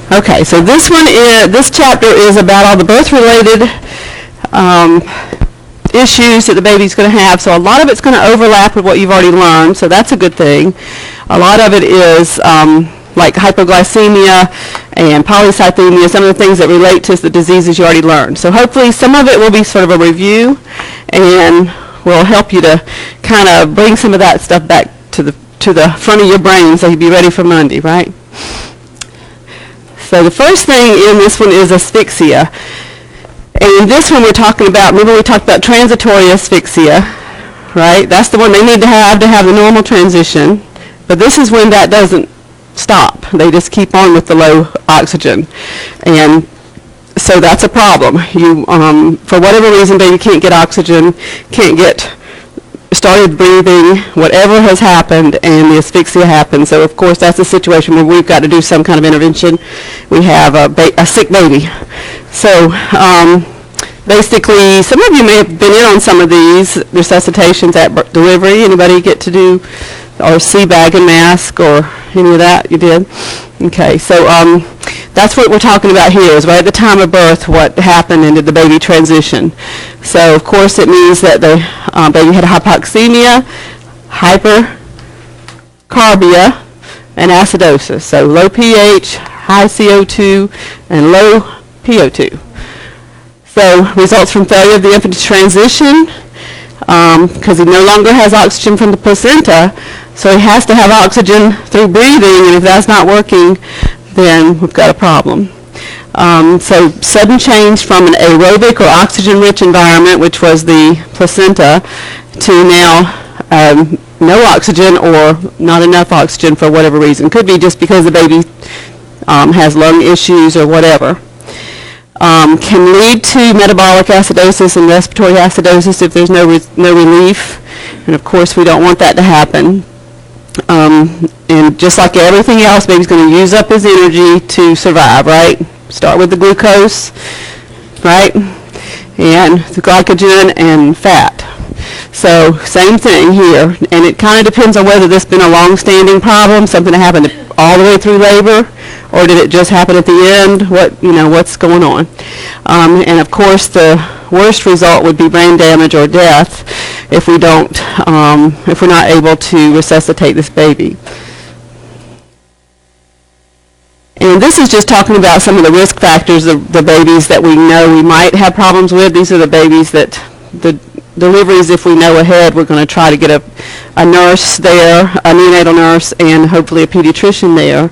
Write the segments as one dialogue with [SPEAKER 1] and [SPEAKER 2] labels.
[SPEAKER 1] Okay, so this chapter is about all the birth-related issues that the baby's going to have. So a lot of it's going to overlap with what you've already learned, so that's a good thing. A lot of it is like hypoglycemia and polycythemia, some of the things that relate to the diseases you already learned. So hopefully some of it will be sort of a review and will help you to kind of bring some of that stuff back to the front of your brain so you'll be ready for Monday, right? So the first thing in this one is asphyxia. And this one we're talking about, remember we talked about transitory asphyxia, right? That's the one they need to have the normal transition. But this is when that doesn't stop. They just keep on with the low oxygen. And so that's a problem. You, for whatever reason, baby can't get oxygen, can't get started breathing, whatever has happened, and the asphyxia happens. So, of course, that's a situation where we've got to do some kind of intervention. We have a sick baby. So, basically, some of you may have been in on some of these resuscitations at delivery. Anybody get to do or CBAG and mask or any of that? You did? Okay, so that's what we're talking about here is right at the time of birth what happened and did the baby transition. So, of course, it means that the baby had hypoxemia, hypercarbia, and acidosis. So low pH, high CO2, and low PO2. So results from failure of the infant to transition because he no longer has oxygen from the placenta, so he has to have oxygen through breathing, and if that's not working, then we've got a problem. So sudden change from an aerobic or oxygen-rich environment, which was the placenta, to now no oxygen or not enough oxygen for whatever reason. Could be just because the baby has lung issues or whatever. Can lead to metabolic acidosis and respiratory acidosis if there's no relief. And of course, we don't want that to happen. And just like everything else, baby's going to use up his energy to survive, right? Start with the glucose, right? And the glycogen and fat. So same thing here. And it kind of depends on whether this has been a long-standing problem, something that happened all the way through labor, or did it just happen at the end? What's going on? And of course, the worst result would be brain damage or death if we don't, if we're not able to resuscitate this baby. And this is just talking about some of the risk factors of the babies that we know we might have problems with. These are the babies that the deliveries, if we know ahead, we're going to try to get a nurse there, a neonatal nurse, and hopefully a pediatrician there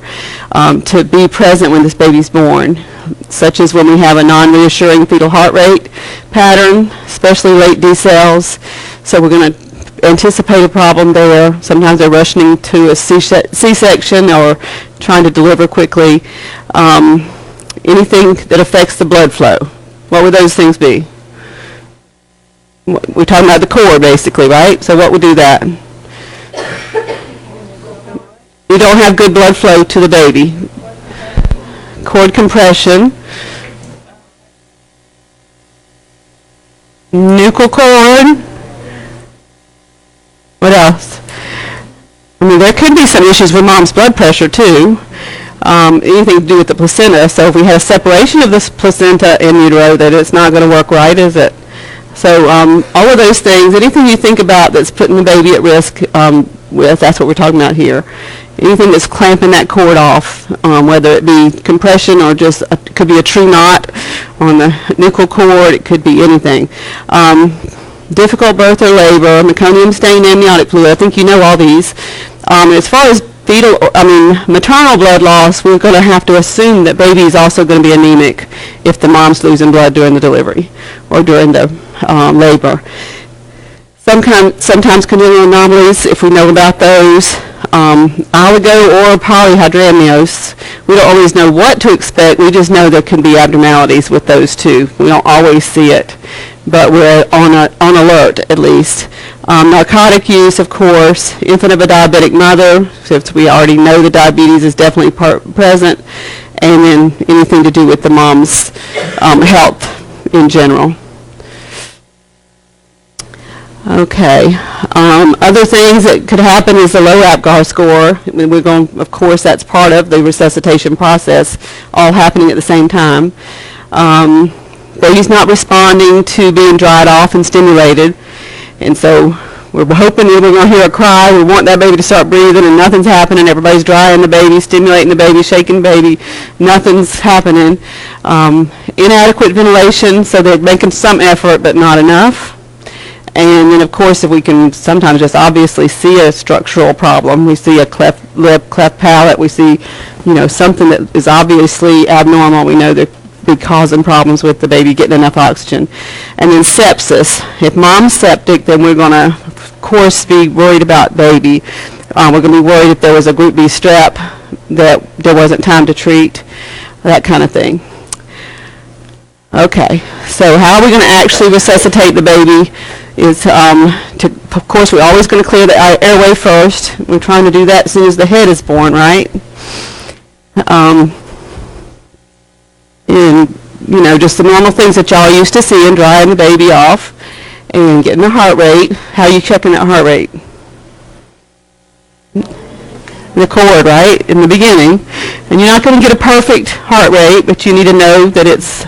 [SPEAKER 1] to be present when this baby's born, such as when we have a non-reassuring fetal heart rate pattern, especially late decels. So we're going to anticipate a problem there. Sometimes they're rushing to a C-section or trying to deliver quickly. Anything that affects the blood flow. What would those things be? We're talking about the cord, basically, right? So what would do that? You don't have good blood flow to the baby. Cord compression. Nuchal cord. What else? I mean, there could be some issues with mom's blood pressure, too. Anything to do with the placenta. So if we had a separation of this placenta in utero, that it's not going to work right, is it? So all of those things, anything you think about that's putting the baby at risk that's what we're talking about here. Anything that's clamping that cord off, whether it be compression or just it could be a true knot on the nuchal cord, it could be anything. Difficult birth or labor, meconium-stained amniotic fluid. I think you know all these. As far as maternal blood loss, we're going to have to assume that baby is also going to be anemic if the mom's losing blood during the delivery or during the labor. Sometimes congenital anomalies, if we know about those. Oligo or polyhydramnios. We don't always know what to expect. We just know there can be abnormalities with those two. We don't always see it, but we're on alert at least. Narcotic use, of course. Infant of a diabetic mother, since we already know the diabetes is definitely present, and then anything to do with the mom's health in general. Okay. Other things that could happen is the low APGAR score. We're going, of course, that's part of the resuscitation process, all happening at the same time. Baby's not responding to being dried off and stimulated, and so we're hoping that we're going to hear a cry. We want that baby to start breathing, and nothing's happening. Everybody's drying the baby, stimulating the baby, shaking the baby. Nothing's happening. Inadequate ventilation, so they're making some effort, but not enough. And then, of course, if we can sometimes just obviously see a structural problem, we see a cleft lip, cleft palate, we see, something that is obviously abnormal, we know that be causing problems with the baby getting enough oxygen. And then sepsis. If mom's septic, then we're going to, of course, be worried about baby. We're going to be worried if there was a group B strep that there wasn't time to treat, that kind of thing. Okay, so how are we going to actually resuscitate the baby? Is of course, we're always going to clear the airway first. We're trying to do that as soon as the head is born, right? And just the normal things that y'all used to seeing, drying the baby off and getting the heart rate. How are you checking that heart rate? The cord, right, in the beginning. And you're not going to get a perfect heart rate, but you need to know that it's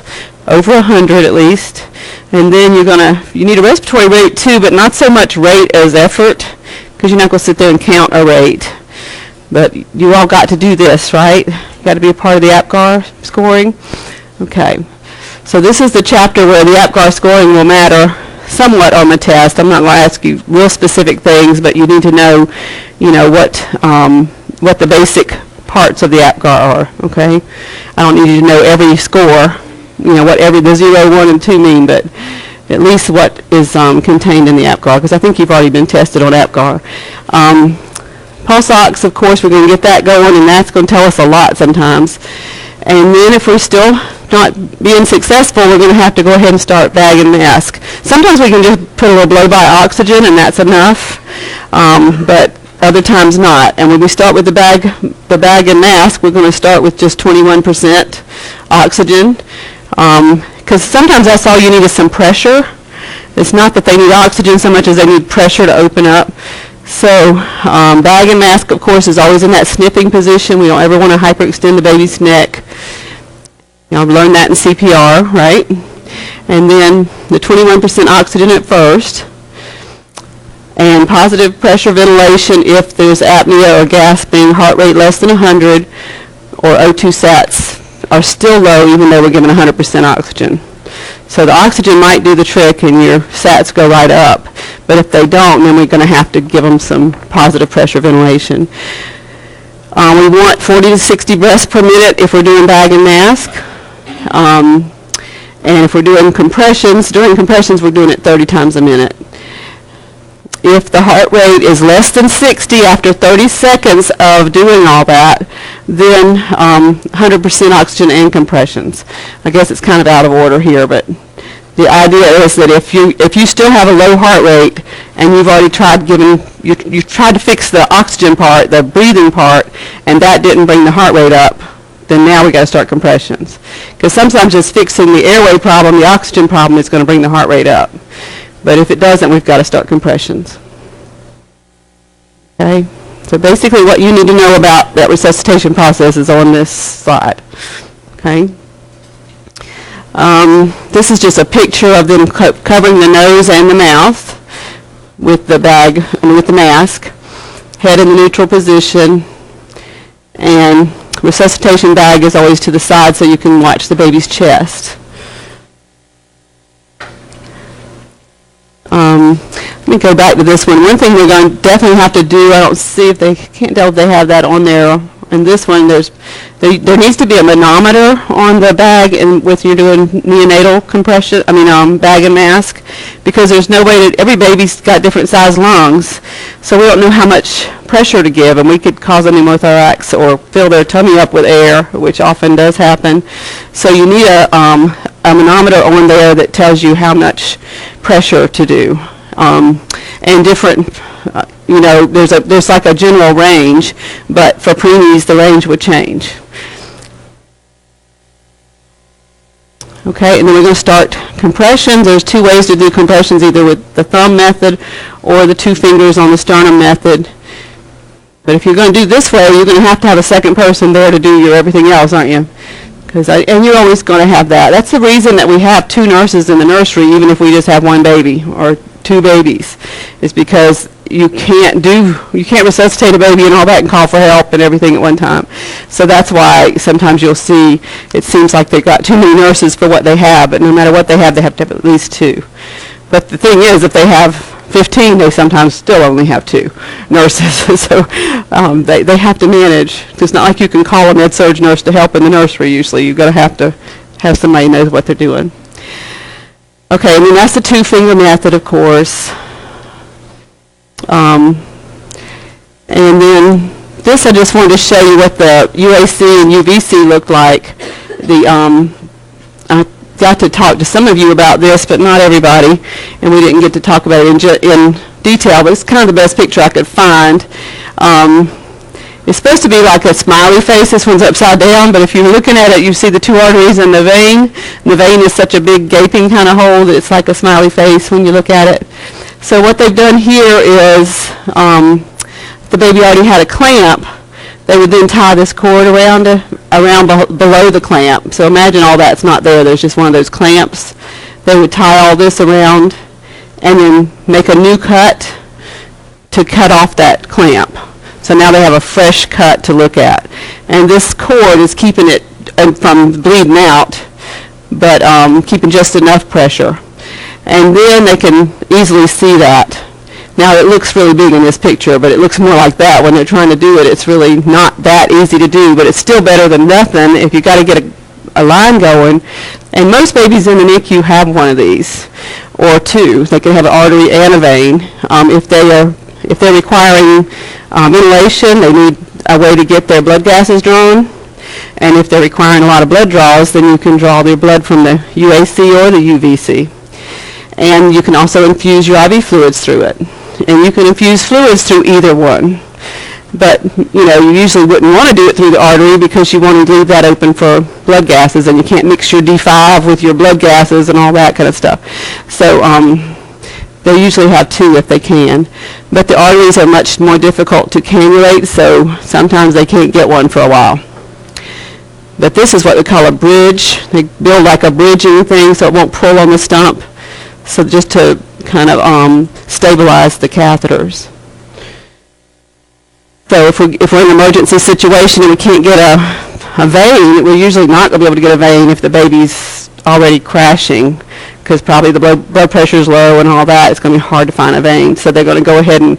[SPEAKER 1] over 100 at least. And then you need a respiratory rate too, but not so much rate as effort, because you're not going to sit there and count a rate. But you all got to do this, right? You got to be a part of the APGAR scoring. Okay. So this is the chapter where the APGAR scoring will matter somewhat on the test. I'm not going to ask you real specific things, but you need to know, what the basic parts of the APGAR are. Okay. I don't need you to know every score. What the 0, 1, and 2 mean, but at least what is contained in the APGAR, because I think you've already been tested on APGAR. Pulse ox, of course, we're going to get that going, and that's going to tell us a lot sometimes. And then if we're still not being successful, we're going to have to go ahead and start bag and mask. Sometimes we can just put a little blow-by oxygen, and that's enough, but other times not. And when we start with the bag and mask, we're going to start with just 21% oxygen. Because sometimes that's all you need is some pressure. It's not that they need oxygen so much as they need pressure to open up. So bag and mask, of course, is always in that sniffing position. We don't ever want to hyperextend the baby's neck. I've learned that in CPR, right? And then the 21% oxygen at first. And positive pressure ventilation if there's apnea or gasping, heart rate less than 100, or O2 sats are still low even though we're giving 100% oxygen. So the oxygen might do the trick and your sats go right up. But if they don't, then we're going to have to give them some positive pressure ventilation. We want 40 to 60 breaths per minute if we're doing bag and mask. And if we're doing compressions, during compressions we're doing it 30 times a minute. If the heart rate is less than 60 after 30 seconds of doing all that, then 100% oxygen and compressions. I guess it's kind of out of order here, but the idea is that if you still have a low heart rate and you've already tried you tried to fix the oxygen part, the breathing part, and that didn't bring the heart rate up, then now we got to start compressions. Because sometimes just fixing the airway problem, the oxygen problem, is going to bring the heart rate up. But if it doesn't, we've got to start compressions. Okay? So basically what you need to know about that resuscitation process is on this slide. Okay? This is just a picture of them covering the nose and the mouth with the bag, with the mask. Head in the neutral position. And resuscitation bag is always to the side so you can watch the baby's chest. Let me go back to this one. One thing we're going to definitely have to do, I don't see if they, can't tell if they have that on there. In this one, there needs to be a manometer on the bag, and with you doing neonatal compression, bag and mask, because there's no way that every baby's got different size lungs, so we don't know how much pressure to give, and we could cause a pneumothorax or fill their tummy up with air, which often does happen. So you need a manometer on there that tells you how much pressure to do, and different. There's like a general range, but for preemies the range would change. Okay, and then we're going to start compressions, there's two ways to do compressions, either with the thumb method or the 2 fingers on the sternum method. But if you're going to do this way, you're going to have a second person there to do your everything else, aren't you? And you're always going to have that. That's the reason that we have 2 nurses in the nursery, even if we just have 1 baby or 2 babies, is because you can't resuscitate a baby and all that and call for help and everything at one time. So that's why sometimes you'll see it seems like they've got too many nurses for what they have, but no matter what they have to have at least 2. But the thing is, if they have 15, they sometimes still only have 2 nurses. So they have to manage. It's not like you can call a med-surg nurse to help in the nursery usually. You're going to have somebody who knows what they're doing. Okay, and then that's the 2-finger method, of course. And then this I just wanted to show you what the UAC and UVC looked like. I got to talk to some of you about this, but not everybody, and we didn't get to talk about it in detail, but it's kind of the best picture I could find. It's supposed to be like a smiley face. This one's upside down, but if you're looking at it, you see the 2 arteries and the vein. The vein is such a big gaping kind of hole that it's like a smiley face when you look at it. So what they've done here is the baby already had a clamp. They would then tie this cord around below the clamp. So imagine all that's not there. There's just one of those clamps. They would tie all this around and then make a new cut to cut off that clamp. So now they have a fresh cut to look at. And this cord is keeping it from bleeding out, but keeping just enough pressure. And then they can easily see that. Now it looks really big in this picture, but it looks more like that when they're trying to do it. It's really not that easy to do, but it's still better than nothing if you got to get a line going. And most babies in the NICU have one of these, or 2. They can have an artery and a vein. If they're requiring ventilation, they need a way to get their blood gases drawn. And if they're requiring a lot of blood draws, then you can draw their blood from the UAC or the UVC. And you can also infuse your IV fluids through it. And you can infuse fluids through either one. But, you usually wouldn't want to do it through the artery because you want to leave that open for blood gases, and you can't mix your D5 with your blood gases and all that kind of stuff. So they usually have 2 if they can. But the arteries are much more difficult to cannulate, so sometimes they can't get one for a while. But this is what we call a bridge. They build like a bridging thing so it won't pull on the stump. So just to kind of stabilize the catheters. So if we're in an emergency situation and we can't get a vein, we're usually not going to be able to get a vein if the baby's already crashing, because probably the blood pressure is low and all that. It's going to be hard to find a vein. So they're going to go ahead and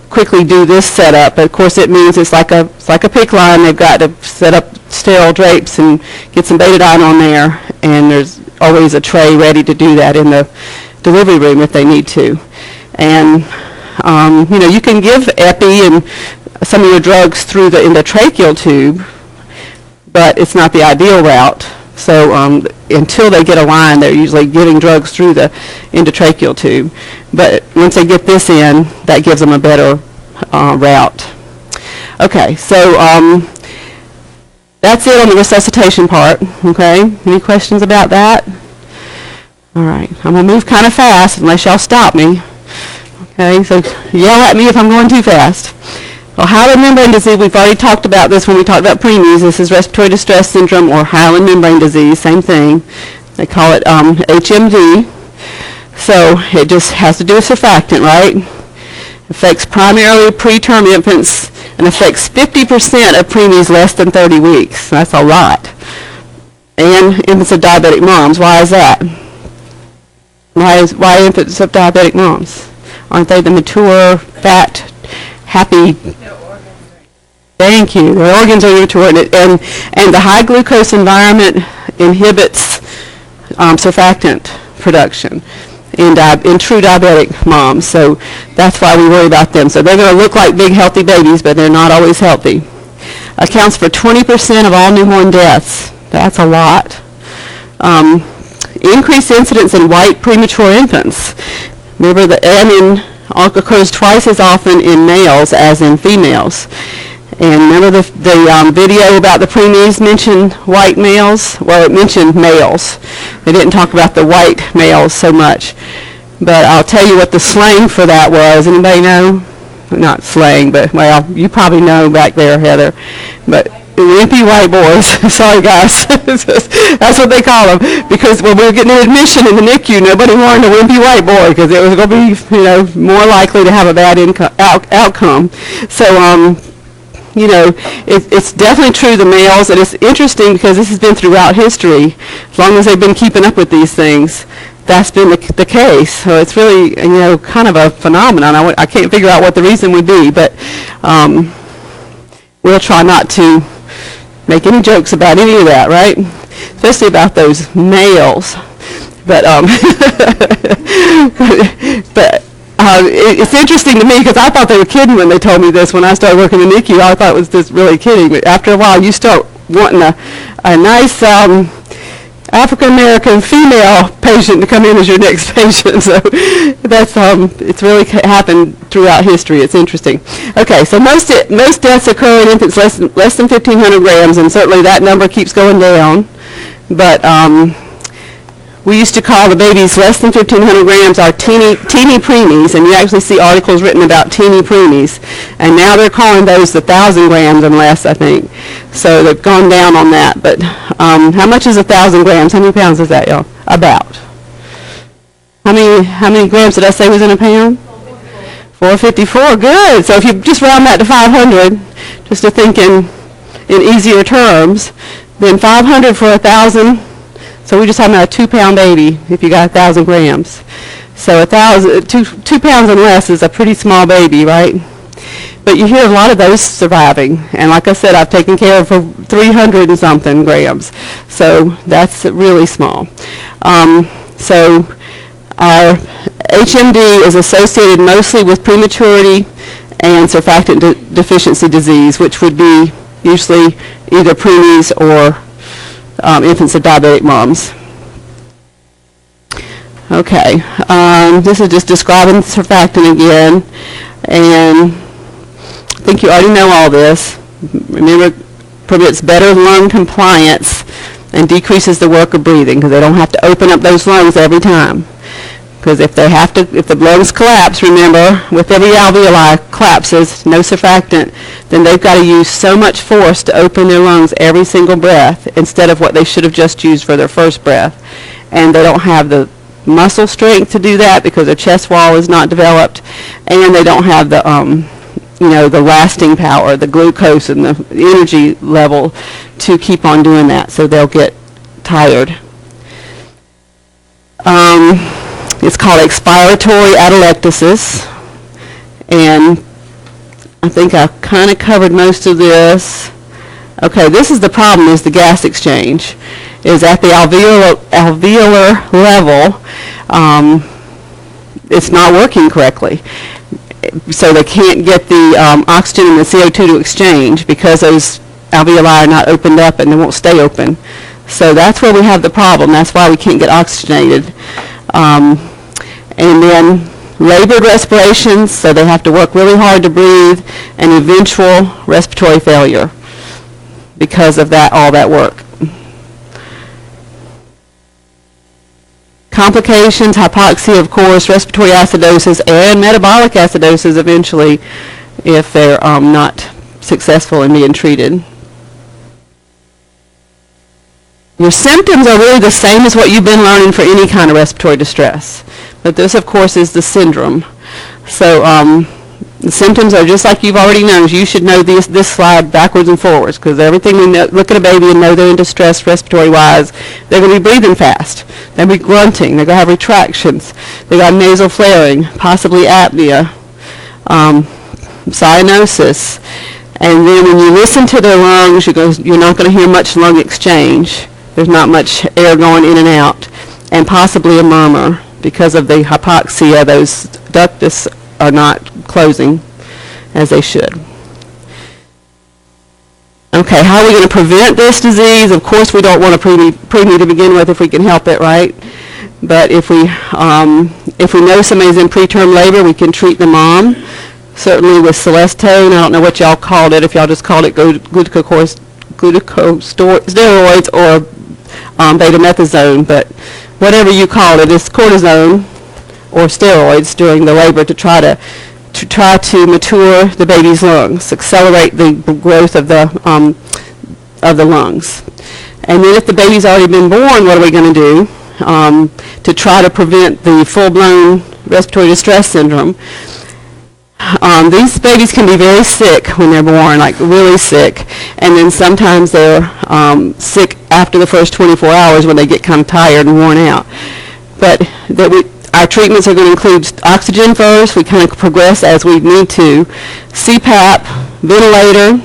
[SPEAKER 1] quickly do this setup. But of course it means it's like a PICC line. They've got to set up sterile drapes and get some betadine on there, and there's always a tray ready to do that in the delivery room if they need to. And you can give epi and some of your drugs through the endotracheal tube, but it's not the ideal route. So until they get a line, they're usually giving drugs through the endotracheal tube. But once they get this in, that gives them a better route. Okay, so that's it on the resuscitation part. Okay, any questions about that? All right, I'm going to move kind of fast unless y'all stop me. Okay, so yell at me if I'm going too fast. Well, hyaline membrane disease, we've already talked about this when we talked about preemies. This is respiratory distress syndrome or hyaline membrane disease, same thing. They call it HMD. So it just has to do with surfactant, right? Affects primarily preterm infants and affects 50% of preemies less than 30 weeks. That's a lot. And infants of diabetic moms. Why is that? Why infants of diabetic moms? Aren't they the mature, fat, happy? Thank you. Their organs are immature, and the high glucose environment inhibits surfactant production in true diabetic moms. So that's why we worry about them. So they're going to look like big, healthy babies, but they're not always healthy. Accounts for 20% of all newborn deaths. That's a lot. Increased incidence in white premature infants. Remember, the anemia occurs twice as often in males as in females. And remember, the video about the preemies mentioned white males? Well, it mentioned males. It didn't talk about the white males so much. But I'll tell you what the slang for that was. Anybody know? Not slang, but, well, you probably know back there, Heather. But wimpy white boys. Sorry, guys. That's what they call them. Because when we were getting an admission in the NICU, nobody wanted a wimpy white boy because it was going to be, you know, more likely to have a bad outcome. So, you know, it's definitely true the males, and it's interesting because this has been throughout history. As long as they've been keeping up with these things, that's been the case. So it's really, you know, kind of a phenomenon. I can't figure out what the reason would be, but we'll try not to make any jokes about any of that, right? Especially about those males. But it's interesting to me because I thought they were kidding when they told me this when I started working in the NICU. I thought it was just really kidding. But after a while, you start wanting a nice African-American female patient to come in as your next patient. So that's it's really happened throughout history. It's interesting. Okay, so most deaths occur in infants less than 1,500 grams, and certainly that number keeps going down. But we used to call the babies less than 1,500 grams our teeny preemies, and you actually see articles written about teeny preemies. And now they're calling those the 1,000 grams and less, I think. So they've gone down on that. But how much is 1,000 grams? How many pounds is that, y'all? About. How many grams did I say was in a pound? 454. Good. So if you just round that to 500, just to think in easier terms, then 500 for 1,000. So we're just talking about a 2-pound baby if you got 1,000 grams. So 2 pounds and less is a pretty small baby, right? But you hear a lot of those surviving. And like I said, I've taken care of for 300 and something grams. So that's really small. So our HMD is associated mostly with prematurity and surfactant deficiency disease, which would be usually either preemies or infants of diabetic moms. Okay, this is just describing surfactant again, and I think you already know all this. Remember, permits better lung compliance and decreases the work of breathing because they don't have to open up those lungs every time. Because if the lungs collapse, remember, with every alveoli collapses, no surfactant, then they've got to use so much force to open their lungs every single breath instead of what they should have just used for their first breath. And they don't have the muscle strength to do that because their chest wall is not developed, and they don't have the, the lasting power, the glucose and the energy level to keep on doing that. So they'll get tired. It's called expiratory atelectasis, and I think I kind of covered most of this. Okay, this is the problem, is the gas exchange. Is at the alveolar level, it's not working correctly. So they can't get the oxygen and the CO2 to exchange because those alveoli are not opened up and they won't stay open. So that's where we have the problem. That's why we can't get oxygenated. And then labored respirations, so they have to work really hard to breathe, and eventual respiratory failure because of that, all that work. Complications, hypoxia, of course, respiratory acidosis, and metabolic acidosis eventually if they're not successful in being treated. Your symptoms are really the same as what you've been learning for any kind of respiratory distress. But this, of course, is the syndrome. So the symptoms are just like you've already known. You should know this slide backwards and forwards because everything we know, look at a baby and know they're in distress respiratory-wise, they're going to be breathing fast. They'll be grunting. They're going to have retractions. They've got nasal flaring, possibly apnea, cyanosis. And then when you listen to their lungs, you're not going to hear much lung exchange. There's not much air going in and out, and possibly a murmur because of the hypoxia. Those ductus are not closing as they should. Okay, how are we going to prevent this disease? Of course, we don't want a preemie to begin with if we can help it, right? But if we know somebody's in preterm labor, we can treat the mom. certainly with Celestone. I don't know what y'all called it, if y'all just called it glucocorticosteroids or betamethasone, but whatever you call it, it's cortisone or steroids during the labor to try to mature the baby's lungs, accelerate the growth of the lungs. And then if the baby's already been born, what are we going to do to try to prevent the full-blown respiratory distress syndrome? These babies can be very sick when they're born, like really sick, and then sometimes they're sick after the first 24 hours when they get kind of tired and worn out. But our treatments are going to include oxygen first. We kind of progress as we need to. CPAP, ventilator,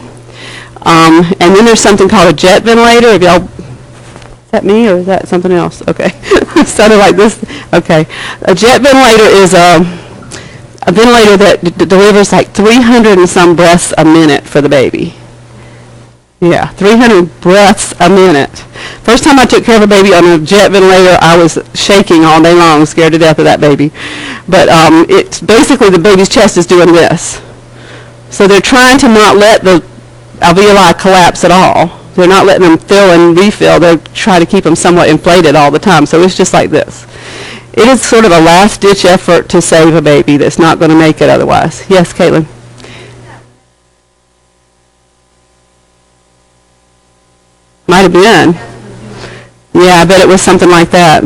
[SPEAKER 1] and then there's something called a jet ventilator. If y'all, is that me or is that something else? Okay, it sounded like this. Okay, a jet ventilator is a ventilator that delivers like 300 and some breaths a minute for the baby. Yeah, 300 breaths a minute. First time I took care of a baby on a jet ventilator, I was shaking all day long, scared to death of that baby. But it's basically the baby's chest is doing this. So they're trying to not let the alveoli collapse at all. They're not letting them fill and refill. They're trying to keep them somewhat inflated all the time. So it's just like this. It is sort of a last-ditch effort to save a baby that's not going to make it otherwise. Yes, Caitlin? Might have been. Yeah, I bet it was something like that.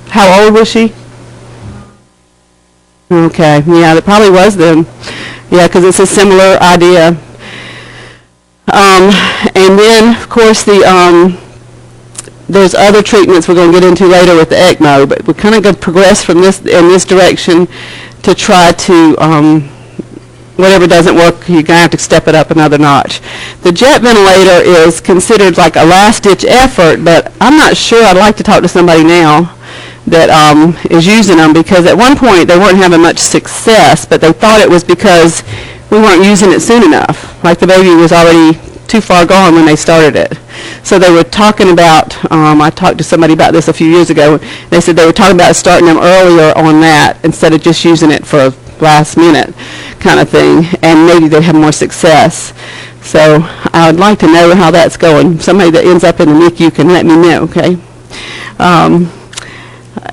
[SPEAKER 1] How old was she? Okay, yeah, it probably was then. Yeah, because it's a similar idea. And then, of course, there's other treatments we're going to get into later with the ECMO, but we're kind of going to progress from this in this direction to try to, whatever doesn't work, you're going to have to step it up another notch. The jet ventilator is considered like a last-ditch effort, but I'm not sure. I'd like to talk to somebody now that is using them, because at one point they weren't having much success, but they thought it was because we weren't using it soon enough. Like the baby was already too far gone when they started it. So they were talking about, I talked to somebody about this a few years ago, they said they were talking about starting them earlier on that instead of just using it for last minute kind of thing, and maybe they'd have more success. So I would like to know how that's going. Somebody that ends up in the NICU can let me know, okay?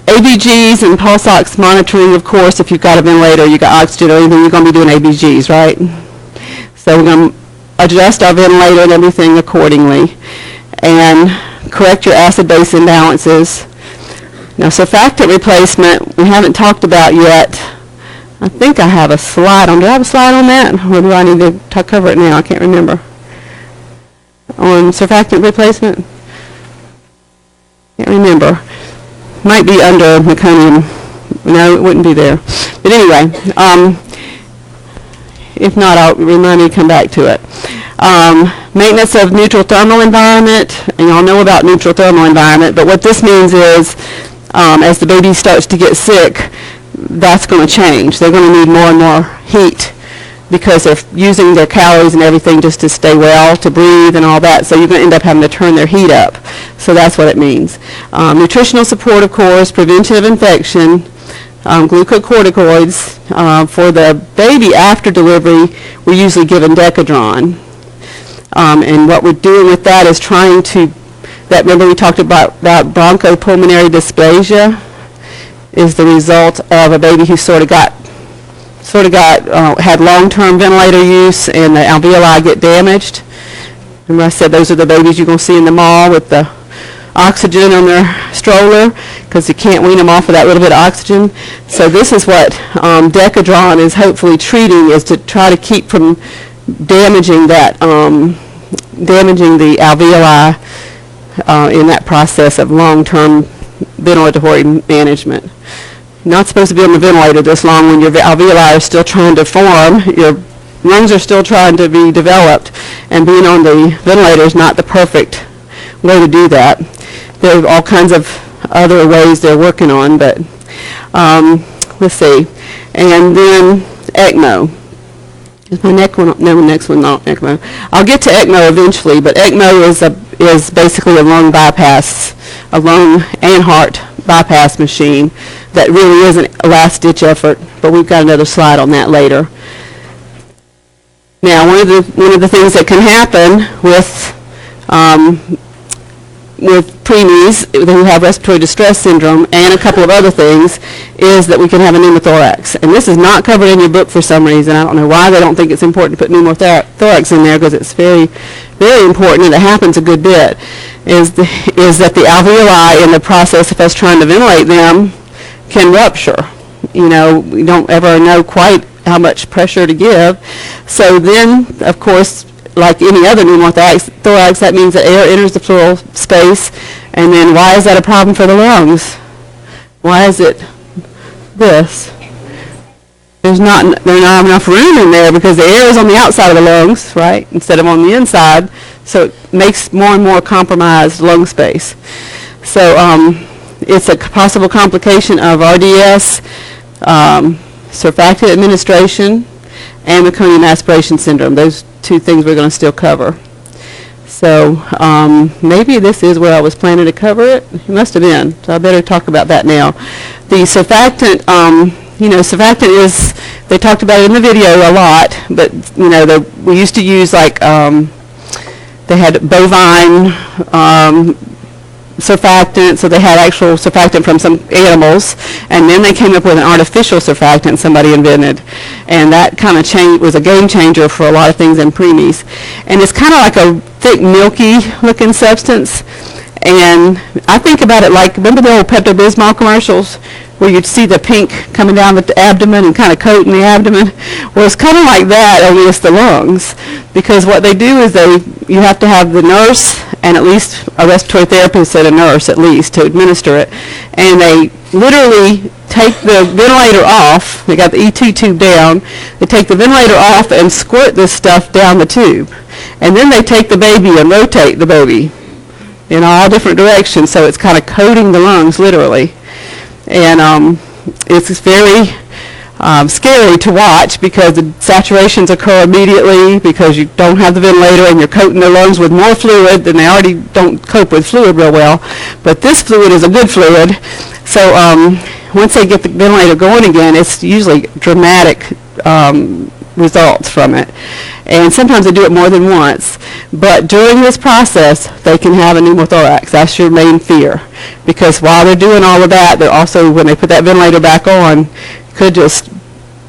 [SPEAKER 1] ABGs and pulse ox monitoring, of course, if you've got a ventilator, you got oxygen or anything, you're going to be doing ABGs, right? So we're going to adjust our ventilator and everything accordingly, and correct your acid-base imbalances. Now, surfactant replacement, we haven't talked about yet. I think I have a slide on. Do I have a slide on that? Or do I need to cover it now? I can't remember. On surfactant replacement? Can't remember. Might be under meconium. No, it wouldn't be there. But anyway, if not, I'll remind me to come back to it. Maintenance of neutral thermal environment, and y'all know about neutral thermal environment, but what this means is as the baby starts to get sick, that's going to change. They're going to need more and more heat because they're using their calories and everything just to stay well, to breathe and all that, so you're going to end up having to turn their heat up. So that's what it means. Nutritional support, of course, prevention of infection, glucocorticoids. For the baby after delivery, we're usually given Decadron. And what we're doing with that is trying to, remember we talked about bronchopulmonary dysplasia is the result of a baby who had long-term ventilator use and the alveoli get damaged. Remember I said those are the babies you're going to see in the mall with the oxygen on their stroller because you can't wean them off of that little bit of oxygen. So this is what Decadron is hopefully treating, is to try to keep from damaging that, damaging the alveoli in that process of long-term ventilatory management. You're not supposed to be on the ventilator this long when your alveoli are still trying to form, your lungs are still trying to be developed, and being on the ventilator is not the perfect way to do that. There are all kinds of other ways they're working on, but let's see. And then ECMO. Is my next one? No, next one not ECMO. I'll get to ECMO eventually, but ECMO is basically a lung bypass, a lung and heart bypass machine that really isn't a last-ditch effort, but we've got another slide on that later. Now, one of the things that can happen with preemies who have respiratory distress syndrome and a couple of other things is that we can have a pneumothorax. And this is not covered in your book for some reason. I don't know why they don't think it's important to put pneumothorax in there, because it's very, very important, and it happens a good bit, is that the alveoli in the process of us trying to ventilate them can rupture. You know, we don't ever know quite how much pressure to give. So then, of course, like any other pneumothorax, that means that air enters the pleural space. And then why is that a problem for the lungs? Why is it this? There's not enough room in there because the air is on the outside of the lungs, right, instead of on the inside. So it makes more and more compromised lung space. So it's a possible complication of RDS, surfactant administration, and meconium aspiration syndrome. Those two things we're going to still cover. So maybe this is where I was planning to cover it. It must have been. So I better talk about that now. The surfactant, surfactant is, they talked about it in the video a lot, but, we used to use like, they had bovine surfactant, so they had actual surfactant from some animals, and then they came up with an artificial surfactant somebody invented, and that kind of was a game changer for a lot of things in preemies. And it's kind of like a thick, milky looking substance, and I think about it like, remember the old Pepto-Bismol commercials where you'd see the pink coming down the abdomen and kind of coating the abdomen? Well, it's kind of like that, only it's the lungs, because what they do is you have to have the nurse and at least a respiratory therapist and a nurse at least to administer it, and they literally take the ventilator off. They got the E2 tube down. They take the ventilator off and squirt this stuff down the tube, and then they take the baby and rotate the baby in all different directions, so it's kind of coating the lungs literally. And it's very scary to watch because the saturations occur immediately because you don't have the ventilator and you're coating their lungs with more fluid, and they already don't cope with fluid real well. But this fluid is a good fluid. So once they get the ventilator going again, it's usually dramatic results from it. And sometimes they do it more than once. But during this process, they can have a pneumothorax. That's your main fear. Because while they're doing all of that, they're also, when they put that ventilator back on, could just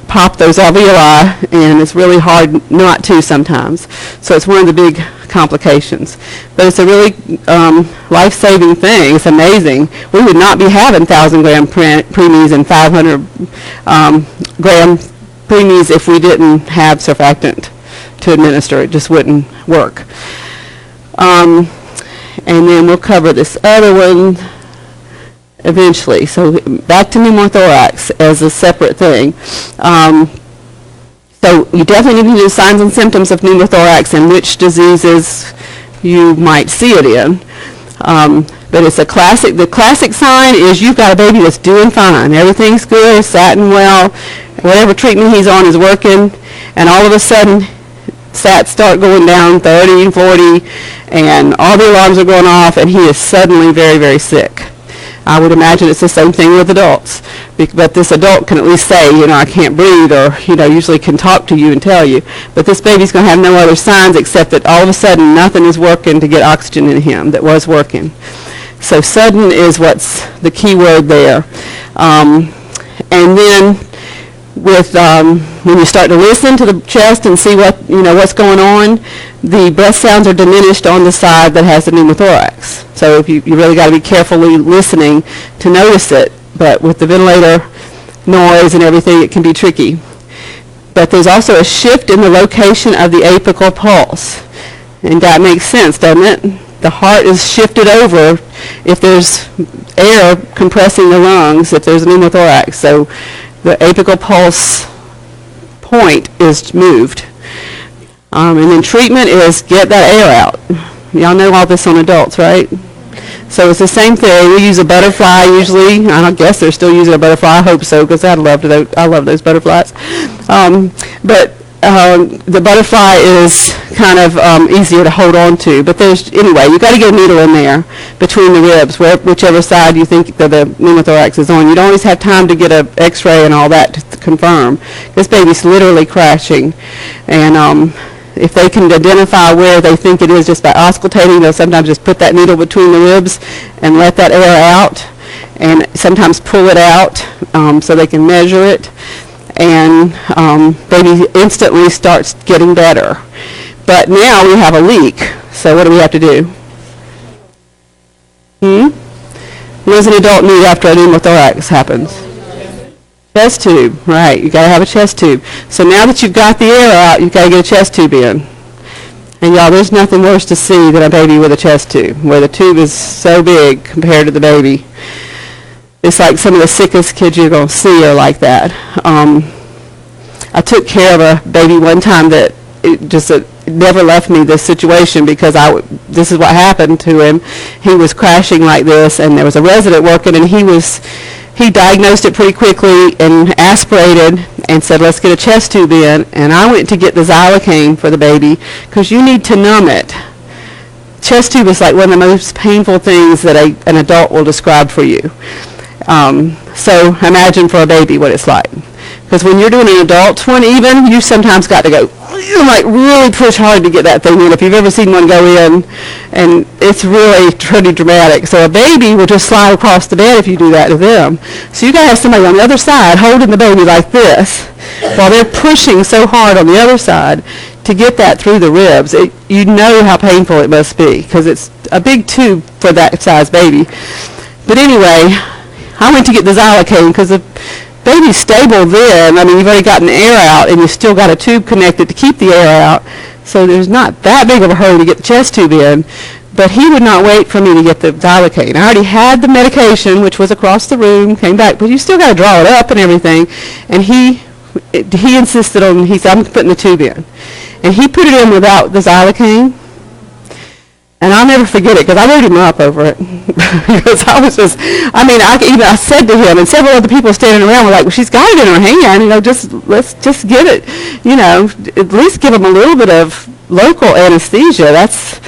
[SPEAKER 1] pop those alveoli, and it's really hard not to sometimes. So it's one of the big complications. But it's a really life-saving thing. It's amazing. We would not be having 1,000-gram preemies and 500-gram preemies if we didn't have surfactant to administer. It just wouldn't work. And then we'll cover this other one eventually. So back to pneumothorax as a separate thing. So you definitely need to do signs and symptoms of pneumothorax and which diseases you might see it in. But it's the classic sign is you've got a baby that's doing fine. Everything's good, satting well, whatever treatment he's on is working, and all of a sudden sats start going down 30 and 40, and all the alarms are going off, and he is suddenly very, very sick. I would imagine it's the same thing with adults. But this adult can at least say, I can't breathe, or, usually can talk to you and tell you. But this baby's going to have no other signs except that all of a sudden nothing is working to get oxygen in him that was working. So sudden is what's the key word there. And then with when you start to listen to the chest and see what's going on, the breath sounds are diminished on the side that has the pneumothorax. So if you really got to be carefully listening to notice it. But with the ventilator noise and everything, it can be tricky. But there's also a shift in the location of the apical pulse. And that makes sense, doesn't it? The heart is shifted over if there's air compressing the lungs, if there's a pneumothorax. So the apical pulse point is moved. And then treatment is get that air out. Y'all know all this on adults, right? So it's the same thing. We use a butterfly usually. I guess they're still using a butterfly. I hope so, because I love those butterflies. But the butterfly is kind of easier to hold on to. But anyway, you got to get a needle in there between the ribs, whichever side you think that the pneumothorax is on. You don't always have time to get an x-ray and all that to confirm. This baby's literally crashing. And if they can identify where they think it is just by auscultating, they'll sometimes just put that needle between the ribs and let that air out, and sometimes pull it out so they can measure it. And baby instantly starts getting better. But now we have a leak, so what do we have to do? What does an adult need after a pneumothorax happens? Chest tube, right. You got to have a chest tube. So now that you've got the air out, you've got to get a chest tube in. And y'all, there's nothing worse to see than a baby with a chest tube, where the tube is so big compared to the baby. It's like some of the sickest kids you're going to see are like that. I took care of a baby one time that it never left me this situation, because this is what happened to him. He was crashing like this, and there was a resident working, and he diagnosed it pretty quickly and aspirated and said, let's get a chest tube in. And I went to get the xylocaine for the baby, because you need to numb it. Chest tube is like one of the most painful things that an adult will describe for you. So imagine for a baby what it's like. Because when you're doing an adult one even, you sometimes got to go, like really push hard to get that thing in. If you've ever seen one go in, and it's really pretty dramatic. So a baby will just slide across the bed if you do that to them. So you got to have somebody on the other side holding the baby like this while they're pushing so hard on the other side to get that through the ribs. You know how painful it must be, because it's a big tube for that size baby. But anyway, I went to get the xylocaine because the baby's stable then. I mean, you've already gotten the air out, and you've still got a tube connected to keep the air out. So there's not that big of a hurry to get the chest tube in. But he would not wait for me to get the xylocaine. I already had the medication, which was across the room, came back. But you still got to draw it up and everything. And he insisted on, he said, I'm putting the tube in. And he put it in without the xylocaine. And I'll never forget it, because I wrote him up over it. Because I was just, I said to him, and several other people standing around were like, well, she's got it in her hand, let's just get it, at least give him a little bit of local anesthesia. That's,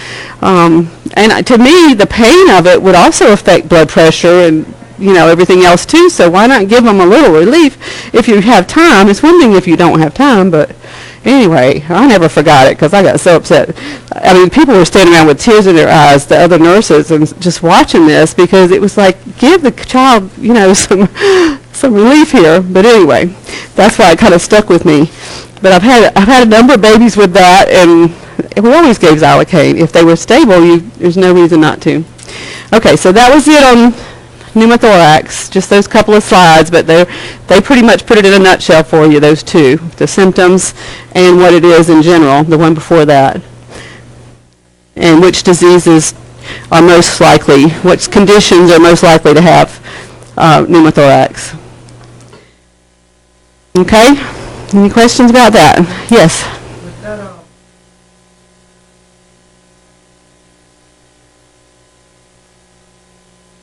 [SPEAKER 1] and to me, the pain of it would also affect blood pressure and, everything else too, so why not give them a little relief if you have time? It's one thing if you don't have time, but anyway, I never forgot it, because I got so upset. I mean, people were standing around with tears in their eyes, the other nurses, and just watching this, because it was like, give the child, some relief here. But anyway, that's why it kind of stuck with me. But I've had a number of babies with that, and we always gave xylocaine. If they were stable, there's no reason not to. Okay, so that was it on pneumothorax, just those couple of slides, but they pretty much put it in a nutshell for you, those two, the symptoms and what it is in general, the one before that, and which diseases are most likely, which conditions are most likely to have pneumothorax. Okay, any questions about that? Yes?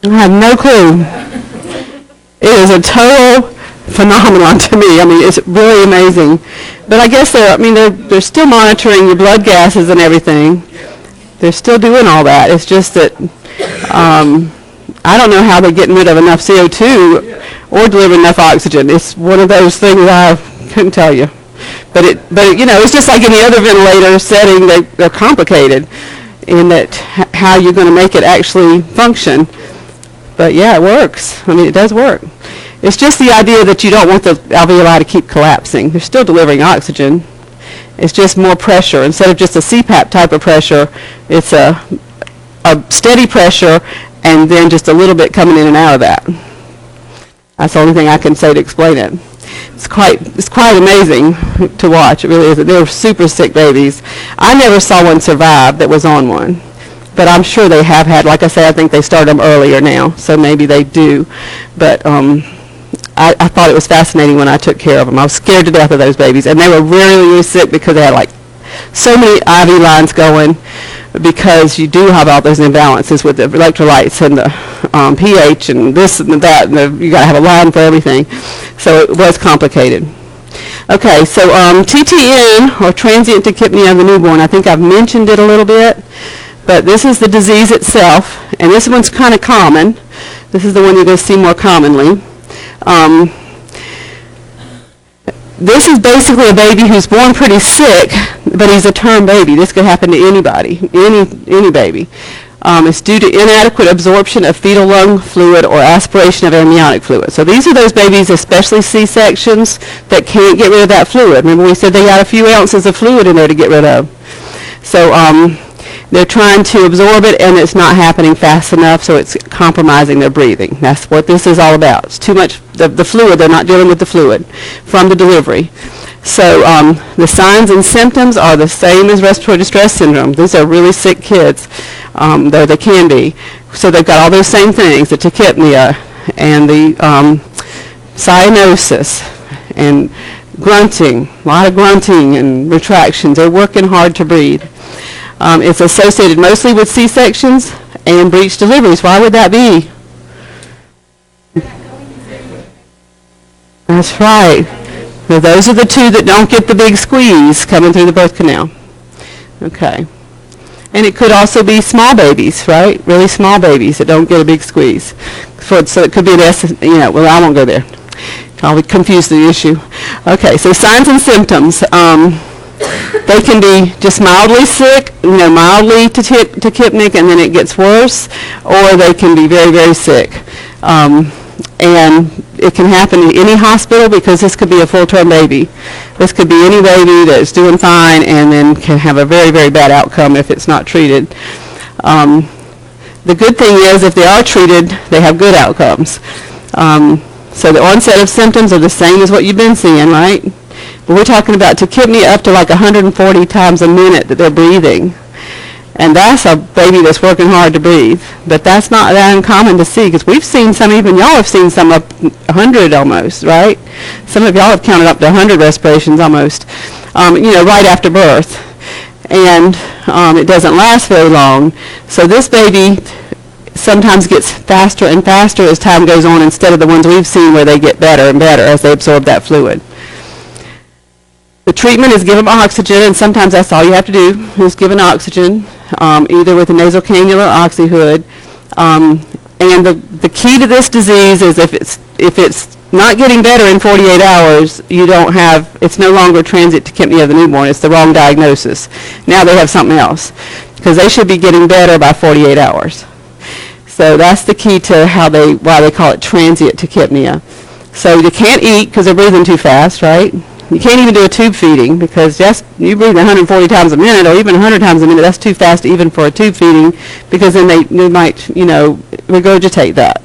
[SPEAKER 1] I have no clue. It is a total phenomenon to me. I mean, it's really amazing. But I guess they're still monitoring your blood gases and everything. They're still doing all that. It's just that I don't know how they're getting rid of enough CO2 or delivering enough oxygen. It's one of those things I couldn't tell you. But it's just like any other ventilator setting. They're complicated in that how you're going to make it actually function. But yeah, it works. I mean, it does work. It's just the idea that you don't want the alveoli to keep collapsing. They're still delivering oxygen. It's just more pressure. Instead of just a CPAP type of pressure, it's a steady pressure and then just a little bit coming in and out of that. That's the only thing I can say to explain it. It's quite amazing to watch. It really is. They were super sick babies. I never saw one survive that was on one. But I'm sure they have had, like I say, I think they start them earlier now, so maybe they do. But I thought it was fascinating when I took care of them. I was scared to death of those babies, and they were really, really sick because they had like so many IV lines going, because you do have all those imbalances with the electrolytes and the pH and this and that, and you got to have a line for everything. So it was complicated. Okay, so TTN, or transient tachypnea of the newborn, I think I've mentioned it a little bit, but this is the disease itself, and this one's kind of common. This is the one you're going to see more commonly. This is basically a baby who's born pretty sick, but he's a term baby. This could happen to anybody, any baby. It's due to inadequate absorption of fetal lung fluid or aspiration of amniotic fluid. So these are those babies, especially C-sections, that can't get rid of that fluid. Remember we said they got a few ounces of fluid in there to get rid of. So they're trying to absorb it, and it's not happening fast enough, so it's compromising their breathing. That's what this is all about. It's too much, the fluid, they're not dealing with the fluid from the delivery. So the signs and symptoms are the same as respiratory distress syndrome. These are really sick kids, though they can be. So they've got all those same things, the tachypnea and the cyanosis and grunting, a lot of grunting and retractions. They're working hard to breathe. It's associated mostly with C-sections and breech deliveries. Why would that be? That's right. Now those are the two that don't get the big squeeze coming through the birth canal. Okay. And it could also be small babies, right? Really small babies that don't get a big squeeze. So it could be an well, I won't go there. I'll confuse the issue. Okay, so signs and symptoms. They can be just mildly sick, mildly tachypnic, and then it gets worse, or they can be very, very sick. And it can happen in any hospital because this could be a full-term baby. This could be any baby that's doing fine and then can have a very, very bad outcome if it's not treated. The good thing is if they are treated, they have good outcomes. So the onset of symptoms are the same as what you've been seeing, right? But we're talking about tachypnea up to like 140 times a minute that they're breathing. And that's a baby that's working hard to breathe. But that's not that uncommon to see, because we've seen some, even y'all have seen some up 100 almost, right? Some of y'all have counted up to 100 respirations almost, right after birth. And it doesn't last very long. So this baby sometimes gets faster and faster as time goes on, instead of the ones we've seen where they get better and better as they absorb that fluid. The treatment is give them oxygen, and sometimes that's all you have to do is give an oxygen, either with a nasal cannula or oxyhood. And the key to this disease is if it's not getting better in 48 hours, it's no longer transient tachypnea of the newborn. It's the wrong diagnosis. Now they have something else, because they should be getting better by 48 hours. So that's the key to why they call it transient tachypnea. So you can't eat because they're breathing too fast, right? You can't even do a tube feeding, because you breathe 140 times a minute or even 100 times a minute. That's too fast even for a tube feeding, because then they might, regurgitate that.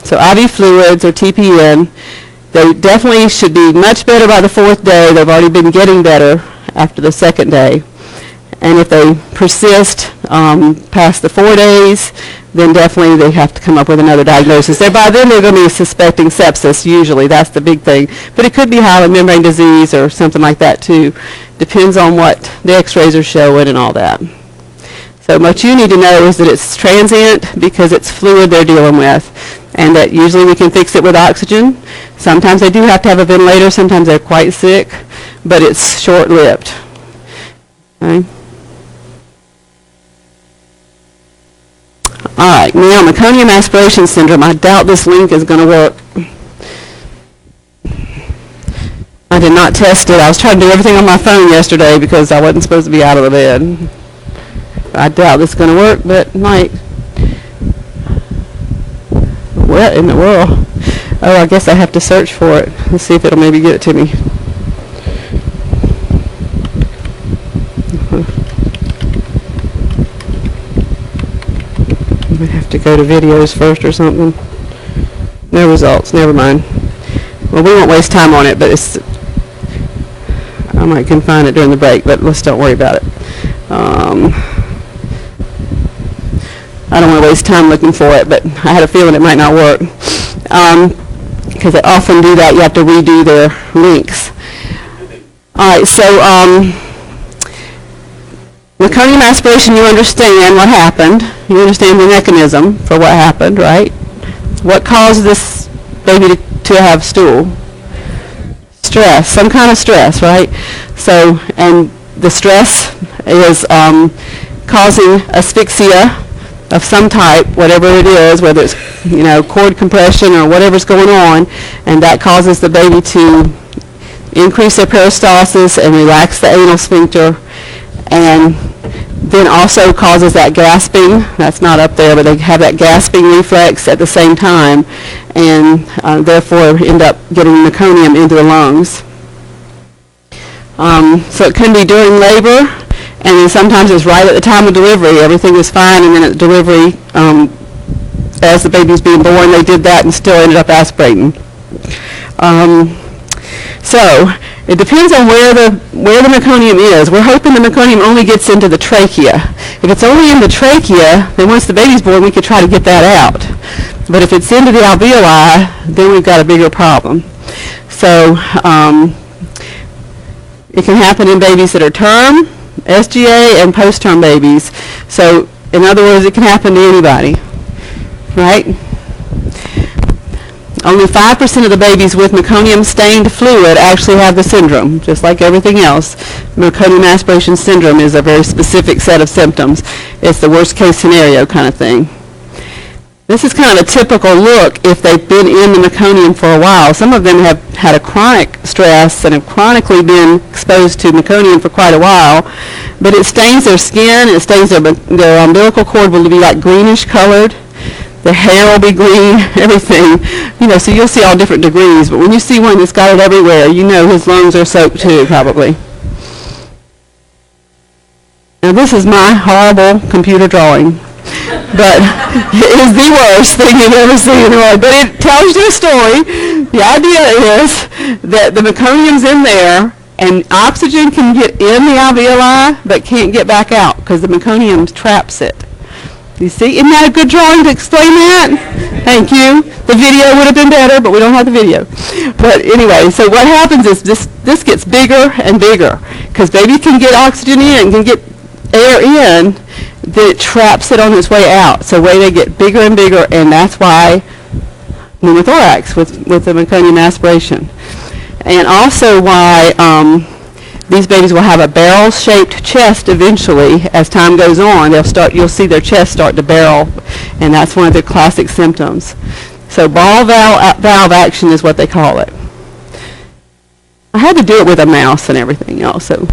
[SPEAKER 1] So IV fluids or TPN, they definitely should be much better by the 4th day. They've already been getting better after the 2nd day. And if they persist past the 4 days, then definitely they have to come up with another diagnosis. By then they're going to be suspecting sepsis usually. That's the big thing. But it could be hyaline membrane disease or something like that too. Depends on what the x-rays are showing and all that. So what you need to know is that it's transient because it's fluid they're dealing with, and that usually we can fix it with oxygen. Sometimes they do have to have a ventilator. Sometimes they're quite sick, but it's short-lived. Okay. All right, now meconium aspiration syndrome. I doubt this link is going to work. I did not test it. I was trying to do everything on my phone yesterday because I wasn't supposed to be out of the bed. I doubt this is going to work, but it might. What in the world? Oh, I guess I have to search for it. Let's see if it'll maybe get it to me. I have to go to videos first or something. No results. Never mind. Well, we won't waste time on it, but I might can find it during the break, but let's don't worry about it. I don't want to waste time looking for it, but I had a feeling it might not work. Because they often do that. You have to redo their links. All right, so meconium aspiration, you understand what happened. You understand the mechanism for what happened, right? What caused this baby to have stool? stress, some kind of stress, right? So, and the stress is causing asphyxia of some type, whatever it is, whether it's, cord compression or whatever's going on, and that causes the baby to increase their peristalsis and relax the anal sphincter, and then also causes that gasping. That's not up there, but they have that gasping reflex at the same time, and therefore end up getting meconium into the lungs. So it can be during labor, and then sometimes it's right at the time of delivery. Everything is fine, and then at delivery, as the baby's being born, they did that and still ended up aspirating. So it depends on where the meconium is. We're hoping the meconium only gets into the trachea. If it's only in the trachea, then once the baby's born, we could try to get that out. But if it's into the alveoli, then we've got a bigger problem. So it can happen in babies that are term, SGA, and post-term babies. So in other words, it can happen to anybody, right? Only 5% of the babies with meconium-stained fluid actually have the syndrome, just like everything else. Meconium aspiration syndrome is a very specific set of symptoms. It's the worst-case scenario kind of thing. This is kind of a typical look if they've been in the meconium for a while. Some of them have had a chronic stress and have chronically been exposed to meconium for quite a while, but it stains their skin, it stains their umbilical cord will be like greenish colored. The hair will be green, everything. So you'll see all different degrees, but when you see one that's got it everywhere, his lungs are soaked too, probably. Now this is my horrible computer drawing, but it is the worst thing you've ever seen in the world. But it tells you a story. The idea is that the meconium's in there, and oxygen can get in the alveoli, but can't get back out because the meconium traps it. You see, isn't that a good drawing to explain that? Thank you. The video would have been better, but we don't have the video. But anyway, so what happens is this gets bigger and bigger because baby can get oxygen in, can get air in, then it traps it on its way out. So they get bigger and bigger, and that's why pneumothorax with the meconium aspiration. And also why these babies will have a barrel-shaped chest eventually as time goes on. You'll see their chest start to barrel, and that's one of their classic symptoms. So ball valve action is what they call it. I had to do it with a mouse and everything else. So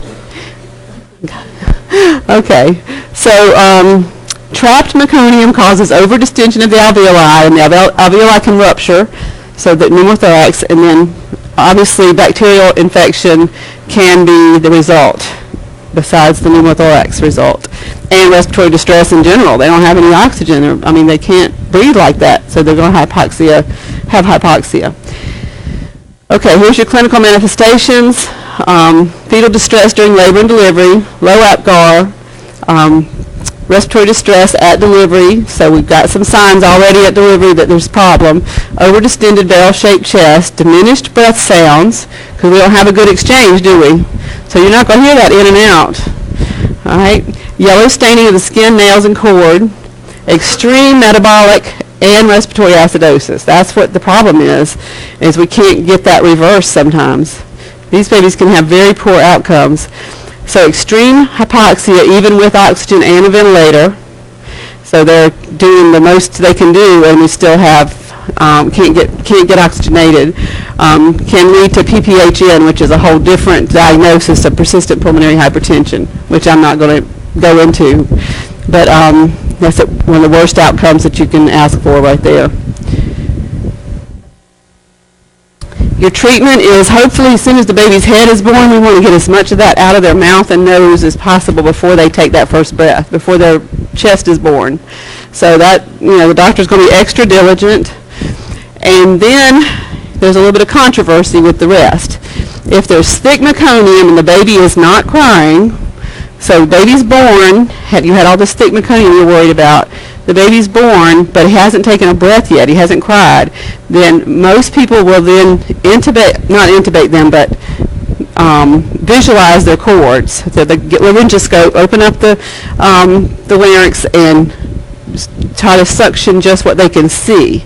[SPEAKER 1] okay. So trapped meconium causes overdistension of the alveoli, and the alveoli can rupture, so that pneumothorax, and then obviously bacterial infection can be the result, besides the pneumothorax result, and respiratory distress in general. They don't have any oxygen. They can't breathe like that, so they're going to have hypoxia. Okay, here's your clinical manifestations. Fetal distress during labor and delivery, low APGAR, respiratory distress at delivery, so we've got some signs already at delivery that there's a problem. Overdistended barrel-shaped chest, diminished breath sounds, because we don't have a good exchange, do we? So you're not going to hear that in and out. All right? Yellow staining of the skin, nails, and cord. Extreme metabolic and respiratory acidosis. That's what the problem is we can't get that reversed sometimes. These babies can have very poor outcomes. So extreme hypoxia, even with oxygen and a ventilator. So they're doing the most they can do, and we still have can't get oxygenated. Can lead to PPHN, which is a whole different diagnosis of persistent pulmonary hypertension, which I'm not going to go into. But that's one of the worst outcomes that you can ask for right there. Your treatment is hopefully as soon as the baby's head is born, we want to get as much of that out of their mouth and nose as possible before they take that first breath, before their chest is born. So that, the doctor's going to be extra diligent. And then there's a little bit of controversy with the rest. If there's thick meconium and the baby is not crying, so baby's born, you had all this thick meconium you're worried about, the baby's born, but he hasn't taken a breath yet, he hasn't cried, then most people will then not intubate them, but visualize their cords. So they get laryngoscope, open up the larynx, and try to suction just what they can see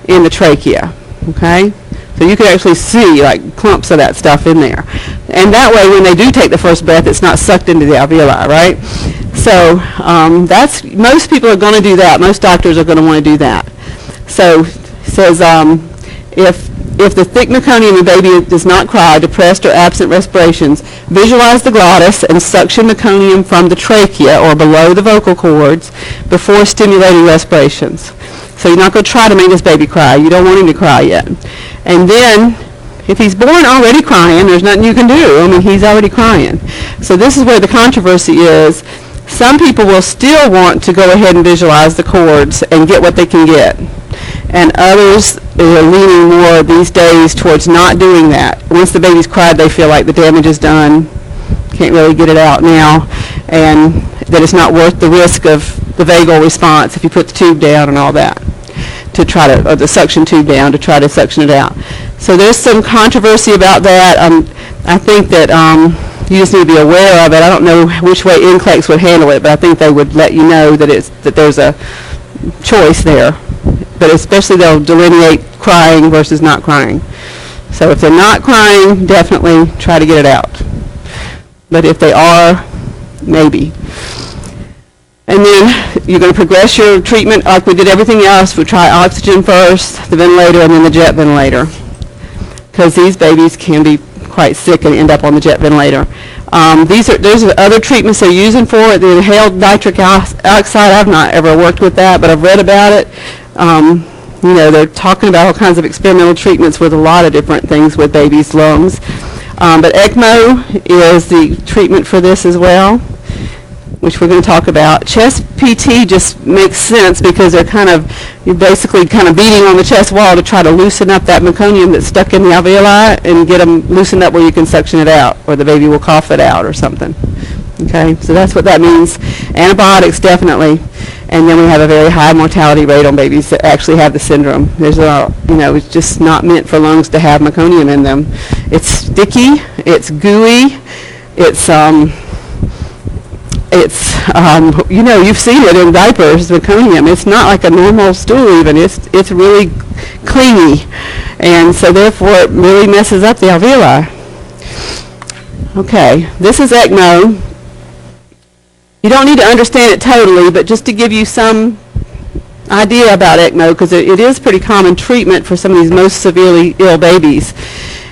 [SPEAKER 1] in the trachea. Okay? So you could actually see like clumps of that stuff in there. And that way when they do take the first breath, it's not sucked into the alveoli, right? So most people are going to do that. Most doctors are going to want to do that. So it says if the thick meconium in baby does not cry, depressed or absent respirations, visualize the glottis and suction meconium from the trachea or below the vocal cords before stimulating respirations. So you're not going to try to make this baby cry. You don't want him to cry yet. And then if he's born already crying, there's nothing you can do. I mean, he's already crying. So this is where the controversy is. Some people will still want to go ahead and visualize the cords and get what they can get. And others are leaning more these days towards not doing that. Once the baby's cried, they feel like the damage is done, can't really get it out now, and that it's not worth the risk of the vagal response if you put the tube down and all that, to try to, or the suction tube down to try to suction it out. So there's some controversy about that. I think that you just need to be aware of it. I don't know which way NCLEX would handle it, but I think they would let you know that there's a choice there. But especially they'll delineate crying versus not crying. So if they're not crying, definitely try to get it out. But if they are, maybe. And then you're going to progress your treatment like we did everything else. We'll try oxygen first, the ventilator, and then the jet ventilator. Because these babies can be quite sick and end up on the jet ventilator. There's other treatments they're using for it. The inhaled nitric oxide, I've not ever worked with that, but I've read about it. They're talking about all kinds of experimental treatments with a lot of different things with babies' lungs. But ECMO is the treatment for this as well, which we're going to talk about. Chest PT just makes sense because you're basically kind of beating on the chest wall to try to loosen up that meconium that's stuck in the alveoli and get them loosened up where you can suction it out, or the baby will cough it out or something. Okay, so that's what that means. Antibiotics, definitely. And then we have a very high mortality rate on babies that actually have the syndrome. It's just not meant for lungs to have meconium in them. It's sticky, it's gooey, you've seen it in diapers, meconium. It's not like a normal stool even. It's really clingy. And so therefore it really messes up the alveoli. Okay, this is ECMO. You don't need to understand it totally, but just to give you some idea about ECMO, because it is pretty common treatment for some of these most severely ill babies.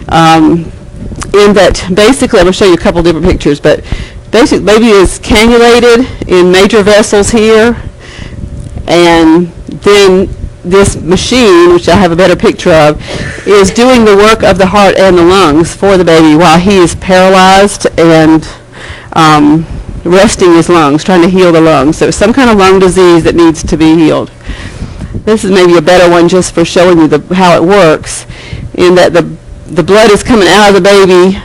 [SPEAKER 1] In that basically, I'm going to show you a couple different pictures, but basically baby is cannulated in major vessels here, and then this machine, which I have a better picture of, is doing the work of the heart and the lungs for the baby while he is paralyzed and resting his lungs, trying to heal the lungs. So it's some kind of lung disease that needs to be healed. This is maybe a better one just for showing you how it works, in that the blood is coming out of the baby,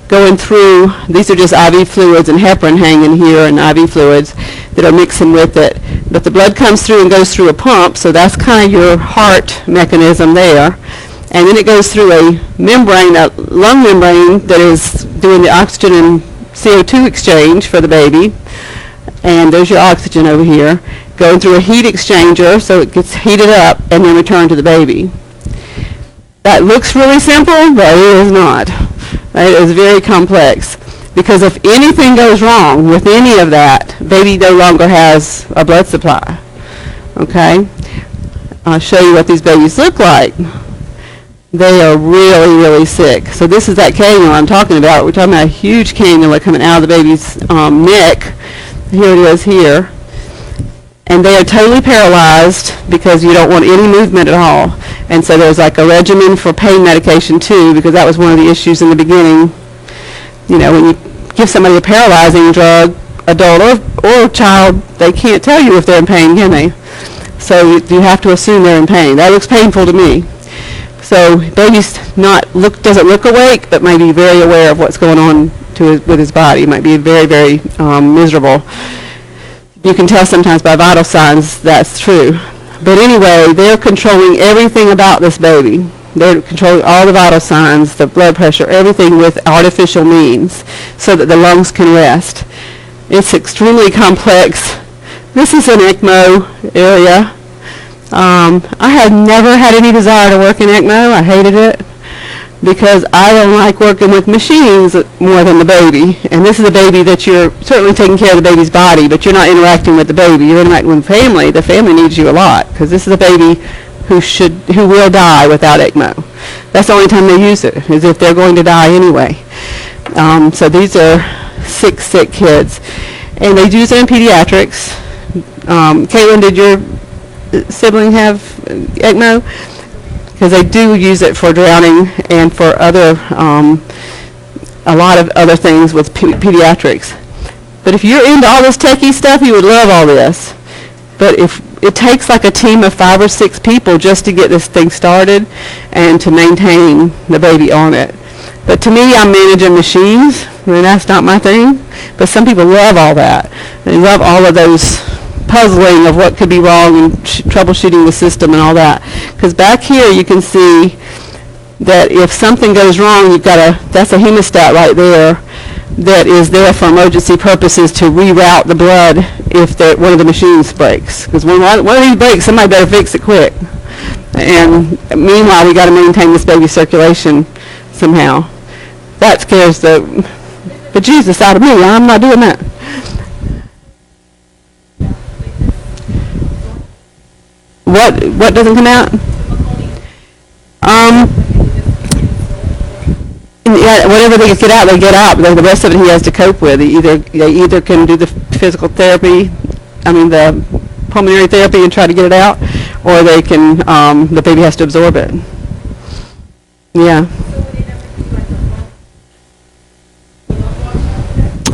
[SPEAKER 1] going through, these are just IV fluids and heparin hanging here, and IV fluids that are mixing with it. But the blood comes through and goes through a pump, so that's kind of your heart mechanism there. And then it goes through a membrane, a lung membrane that is doing the oxygen and CO2 exchange for the baby. And there's your oxygen over here. Going through a heat exchanger, so it gets heated up and then returned to the baby. That looks really simple, but it is not. It is very complex, because if anything goes wrong with any of that, baby no longer has a blood supply. Okay? I'll show you what these babies look like. They are really, really sick. So this is that cannula I'm talking about. We're talking about a huge cannula coming out of the baby's neck. Here it is here. And they are totally paralyzed because you don't want any movement at all. And so there's like a regimen for pain medication too, because that was one of the issues in the beginning. When you give somebody a paralyzing drug, adult or child, they can't tell you if they're in pain, can they? So you have to assume they're in pain. That looks painful to me. So baby's doesn't look awake, but might be very aware of what's going on with his body. Might be very, very miserable. You can tell sometimes by vital signs that's true. But anyway, they're controlling everything about this baby. They're controlling all the vital signs, the blood pressure, everything with artificial means so that the lungs can rest. It's extremely complex. This is an ECMO area. I had never had any desire to work in ECMO. I hated it. because I don't like working with machines more than the baby. And this is a baby that you're certainly taking care of the baby's body, but you're not interacting with the baby. You're interacting with the family. The family needs you a lot, because this is a baby who will die without ECMO. That's the only time they use it, is if they're going to die anyway. So these are 6 sick kids. And they use it in pediatrics. Caitlin, did your sibling have ECMO? Because they do use it for drowning and for other, a lot of other things with pediatrics. But if you're into all this techie stuff, you would love all this. But if it takes like a team of 5 or 6 people just to get this thing started and to maintain the baby on it. But to me, I'm managing machines, and that's not my thing. But some people love all that. They love all of those puzzling of what could be wrong and troubleshooting the system and all that. Because back here you can see that if something goes wrong, you've got that's a hemostat right there that is there for emergency purposes to reroute the blood if one of the machines breaks. Because when one of these breaks, somebody better fix it quick. And meanwhile, we got to maintain this baby's circulation somehow. That scares the Jesus out of me. I'm not doing that. What doesn't come out? Yeah, whatever they get out, they get out. But the rest of it he has to cope with. They either can do the physical therapy, the pulmonary therapy and try to get it out, or they can, the baby has to absorb it. Yeah.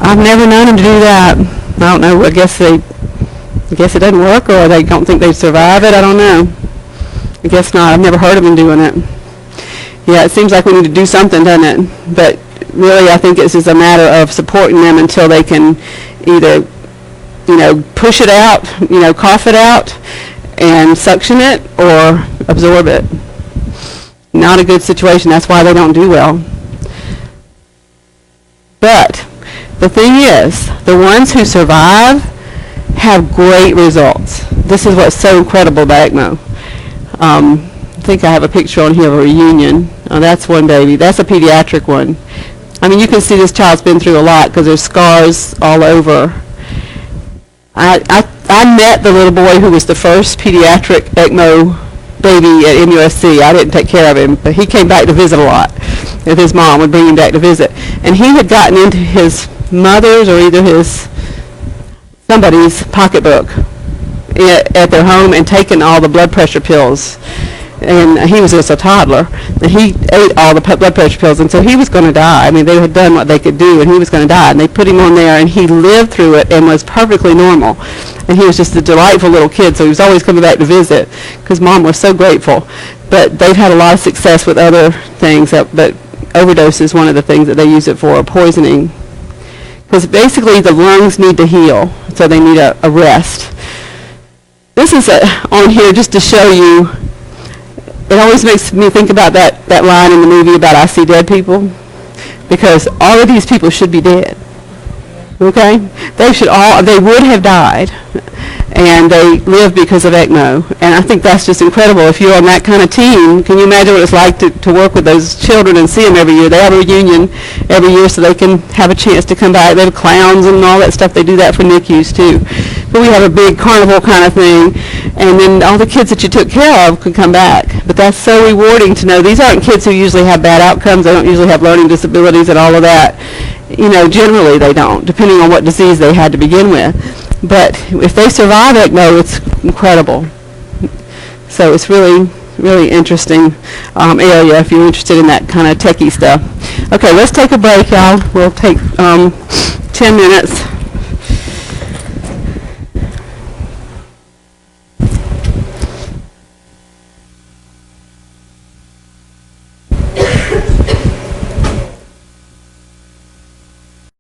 [SPEAKER 1] I've never known them to do that. I don't know. I guess it doesn't work, or they don't think they survive it. I don't know. I guess not. I've never heard of them doing it. Yeah, it seems like we need to do something, doesn't it? But really, I think it's just a matter of supporting them until they can either, push it out, cough it out, and suction it, or absorb it. Not a good situation. That's why they don't do well. But the thing is, the ones who survive have great results. This is what's so incredible about ECMO. I think I have a picture on here of a reunion. Oh, that's one baby. That's a pediatric one. You can see this child's been through a lot because there's scars all over. I met the little boy who was the first pediatric ECMO baby at MUSC. I didn't take care of him, but he came back to visit a lot. And his mom would bring him back to visit. And he had gotten into his mother's or either somebody's pocketbook at their home and taken all the blood pressure pills. And he was just a toddler, and he ate all the blood pressure pills, and so he was going to die. They had done what they could do, and he was going to die. And they put him on there, and he lived through it and was perfectly normal. And he was just a delightful little kid, so he was always coming back to visit because Mom was so grateful. But they've had a lot of success with other things, but overdose is one of the things that they use it for, poisoning. Because basically the lungs need to heal, so they need a rest. This is on here just to show you. It always makes me think about that line in the movie about I see dead people, because all of these people should be dead. Okay? They would have died, and they lived because of ECMO. And I think that's just incredible. If you're on that kind of team, can you imagine what it's like to work with those children and see them every year? They have a reunion every year so they can have a chance to come back. They have clowns and all that stuff. They do that for NICUs too. But we have a big carnival kind of thing, and then all the kids that you took care of could come back. But that's so rewarding to know these aren't kids who usually have bad outcomes. They don't usually have learning disabilities and all of that. Generally they don't, depending on what disease they had to begin with. But if they survive ECMO, it's incredible. So it's really, really interesting area if you're interested in that kind of techie stuff. Okay, let's take a break, y'all. We'll take 10 minutes.